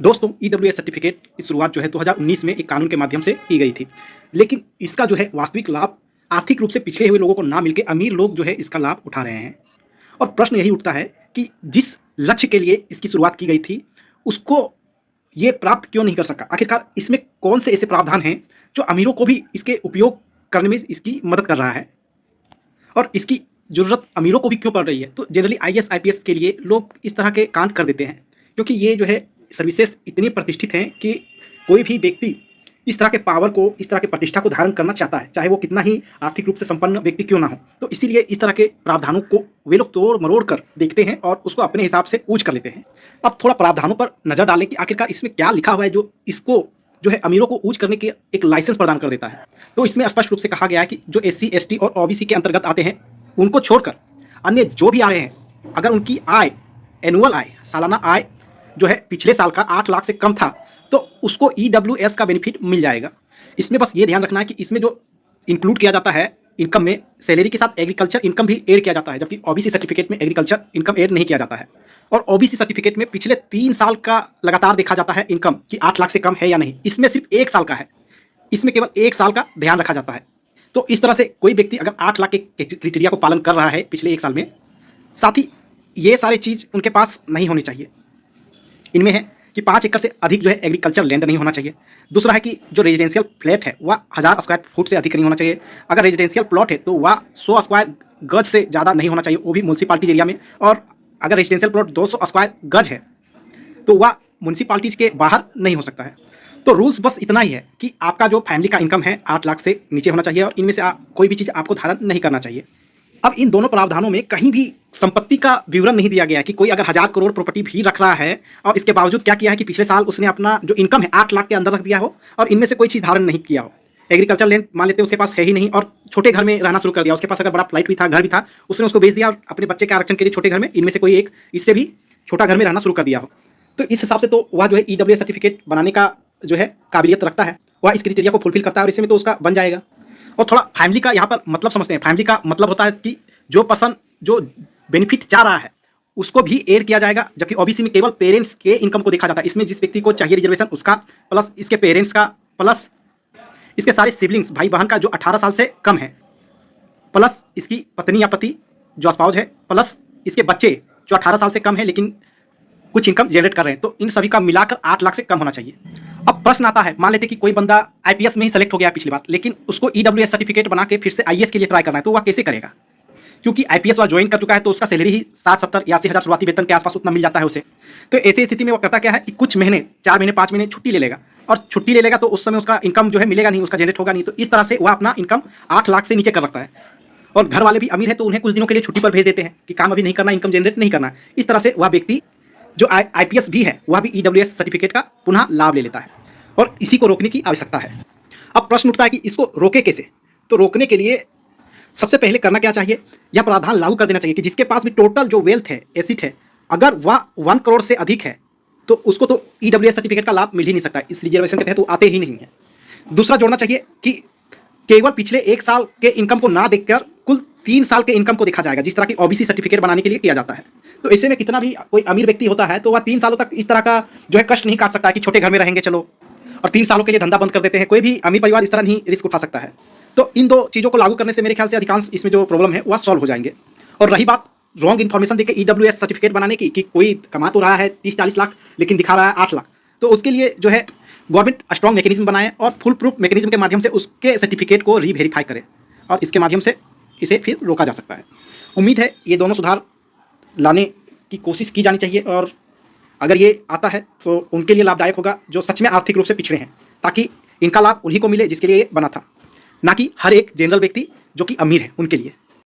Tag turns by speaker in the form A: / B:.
A: दोस्तों EWS certificate की शुरुआत जो है 2019 में एक कानून के माध्यम से की गई थी। लेकिन इसका जो है वास्तविक लाभ आर्थिक रूप से पिछड़े हुए लोगों को ना मिलके अमीर लोग जो है इसका लाभ उठा रहे हैं। और प्रश्न यही उठता है कि जिस लक्ष्य के लिए इसकी शुरुआत की गई थी, उसको ये प्राप्त क्यों नहीं कर सका? आखिरकार इसमें कौन से ऐसे प्रावधान हैं जो अमीरों को भी इसके उपयोग करने में इसकी मदद कर रहा है? और इसकी ज़रूरत अमीरों को भी क्यों पड़ रही है? तो जनरली आईएएस, आईपीएस के लिए लोग इस तरह के कांड कर देते हैं, क्योंकि ये जो है सर्विसेज इतनी प्रतिष्ठित हैं कि कोई भी व्यक्ति इस तरह के पावर को, इस तरह की प्रतिष्ठा को धारण करना चाहता है, चाहे वो कितना ही आर्थिक रूप से संपन्न व्यक्ति क्यों ना हो। तो इसीलिए इस तरह के प्रावधानों को वे लोग तोड़-मरोड़ कर देखते हैं और उसको अपने हिसाब से ऊँच कर लेते हैं। अब थोड़ा प्रावधानों पर नज़र डालें कि आखिरकार इसमें क्या लिखा हुआ है जो इसको जो है अमीरों को ऊँच करने के एक लाइसेंस प्रदान कर देता है। तो इसमें स्पष्ट रूप से कहा गया है कि जो एससी, एसटी और ओबीसी के अंतर्गत आते हैं, उनको छोड़कर अन्य जो भी आ रहे हैं, अगर उनकी आय, एनुअल आय, सालाना आय जो है पिछले साल का 8 लाख से कम था, तो उसको ईडब्ल्यूएस का बेनिफिट मिल जाएगा। इसमें बस ये ध्यान रखना है कि इसमें जो इंक्लूड किया जाता है इनकम में, सैलरी के साथ एग्रीकल्चर इनकम भी ऐड किया जाता है, जबकि ओबीसी सर्टिफिकेट में एग्रीकल्चर इनकम ऐड नहीं किया जाता है। और ओबीसी सर्टिफिकेट में पिछले 3 साल का लगातार देखा जाता है इनकम कि 8 लाख से कम है या नहीं। इसमें सिर्फ 1 साल का है, इसमें केवल 1 साल का ध्यान रखा जाता है। तो इस तरह से कोई व्यक्ति अगर 8 लाख के क्राइटेरिया को पालन कर रहा है पिछले 1 साल में, साथ ही ये सारी चीज़ उनके पास नहीं होनी चाहिए। इनमें है कि 5 एकड़ से अधिक जो है एग्रीकल्चर लैंड नहीं होना चाहिए। दूसरा है कि जो रेजिडेंशियल फ्लैट है वह 1000 स्क्वायर फुट से अधिक नहीं होना चाहिए। अगर रेजिडेंशियल प्लॉट है तो वह 100 स्क्वायर गज से ज़्यादा नहीं होना चाहिए, वो भी म्युनिसिपैलिटी एरिया में। और अगर रेजिडेंशियल प्लॉट 200 स्क्वायर गज है तो वह म्युनिसिपैलिटीज़ के बाहर नहीं हो सकता है। तो रूल्स बस इतना ही है कि आपका जो फैमिली का इनकम है 8 लाख से नीचे होना चाहिए और इनमें से कोई भी चीज़ आपको धारण नहीं करना चाहिए। अब इन दोनों प्रावधानों में कहीं भी संपत्ति का विवरण नहीं दिया गया कि कोई अगर 1000 करोड़ प्रॉपर्टी भी रख रहा है और इसके बावजूद क्या किया है कि पिछले साल उसने अपना जो इनकम है 8 लाख के अंदर रख दिया हो और इनमें से कोई चीज़ धारण नहीं किया हो। एग्रीकल्चर लैंड मान लेते हैं उसके पास है ही नहीं और छोटे घर में रहना शुरू कर दिया। उसके पास अगर बड़ा फ्लाइट भी था, घर भी था, उसने उसको बेच दिया और अपने बच्चे के आरक्षण के लिए छोटे घर में इनमें से कोई एक इससे भी छोटा घर में रहना शुरू कर दिया हो। तो इस हिसाब से तो वह जो है ईडब्ल्यूएस सर्टिफिकेट बनाने का जो है काबिलियत रखता है, वह इस क्राइटेरिया को फुलफिल करता है और इसमें तो उसका बन जाएगा। और थोड़ा फैमिली का यहाँ पर मतलब समझते हैं। फैमिली का मतलब होता है कि जो पर्सन जो बेनिफिट चाह रहा है उसको भी ऐड किया जाएगा, जबकि ओबीसी में केवल पेरेंट्स के इनकम को देखा जाता है। इसमें जिस व्यक्ति को चाहिए रिजर्वेशन उसका, प्लस इसके पेरेंट्स का, प्लस इसके सारे सिबलिंग्स भाई बहन का जो 18 साल से कम है, प्लस इसकी पत्नी या पति जो स्पाउस है, प्लस इसके बच्चे जो 18 साल से कम है लेकिन कुछ इनकम जनरेट कर रहे हैं। तो इन सभी का मिलाकर 8 लाख से कम होना चाहिए। अब प्रश्न आता है, मान लेते कि कोई बंदा आईपीएस में ही सेलेक्ट हो गया पिछली बार, लेकिन उसको ईडब्ल्यूएस सर्टिफिकेट बना के फिर से आईएएस के लिए ट्राई करना है, तो वह कैसे करेगा? क्योंकि आईपीएस वह ज्वाइन कर चुका है तो उसका सैलरी ही 60, 70 या 80 हज़ार शुरुआती वेतन के आसपास उतना मिल जाता है उसे। तो ऐसी स्थिति में वो करता क्या है कि कुछ महीने, 4 महीने, 5 महीने छुट्टी ले लेगा और छुट्टी ले लेगा तो उस समय उसका इनकम जो है मिलेगा नहीं, उसका जनरेट होगा नहीं। तो इस तरह से वह अपना इनकम 8 लाख से नीचे कर रखता है। और घर वाले भी अमीर है तो उन्हें कुछ दिनों के लिए छुट्टी पर भेज देते हैं कि काम अभी नहीं करना, इनकम जनरेट नहीं करना। इस तरह से वह व्यक्ति जो आईपीएस भी है वह भी ईडब्ल्यूएस सर्टिफिकेट का पुनः लाभ ले लेता है और इसी को रोकने की आवश्यकता है। अब प्रश्न उठता है कि इसको रोके कैसे? तो रोकने के लिए सबसे पहले करना क्या चाहिए? यह प्रावधान लागू कर देना चाहिए कि जिसके पास भी टोटल जो वेल्थ है, एसेट है, अगर वह 1 करोड़ से अधिक है तो उसको तो ईडब्ल्यूएस सर्टिफिकेट का लाभ मिल ही नहीं सकता, इस रिजर्वेशन के तहत वो आते ही नहीं है। दूसरा जोड़ना चाहिए कि केवल पिछले 1 साल के इनकम को ना देखकर कुल 3 साल के इनकम को देखा जाएगा, जिस तरह की ओबीसी सर्टिफिकेट बनाने के लिए किया जाता है। तो ऐसे में कितना भी कोई अमीर व्यक्ति होता है तो वह 3 सालों तक इस तरह का जो है कष्ट नहीं काट सकता है कि छोटे घर में रहेंगे चलो और 3 सालों के लिए धंधा बंद कर देते हैं। कोई भी अमीर परिवार इस तरह नहीं रिस्क उठा सकता है। तो इन 2 चीज़ों को लागू करने से मेरे ख्याल से अधिकांश इसमें जो प्रॉब्लम है वह सॉल्व हो जाएंगे। और रही बात रॉन्ग इन्फॉर्मेशन देकर ईडब्ल्यूएस सर्टिफिकेट बनाने की कि कोई कमा तो रहा है 30-40 लाख लेकिन दिखा रहा है 8 लाख, तो उसके लिए जो है गवर्नमेंट स्ट्रॉन्ग मैकेनिज्म बनाए और फुल प्रूफ मैकेनिज्म के माध्यम से उसके सर्टिफिकेट को रीवेरीफाई करे और इसके माध्यम से इसे फिर रोका जा सकता है। उम्मीद है ये दोनों सुधार लाने की कोशिश की जानी चाहिए और अगर ये आता है तो उनके लिए लाभदायक होगा जो सच में आर्थिक रूप से पिछड़े हैं, ताकि इनका लाभ उन्हीं को मिले जिसके लिए ये बना था, ना कि हर एक जनरल व्यक्ति जो कि अमीर है उनके लिए।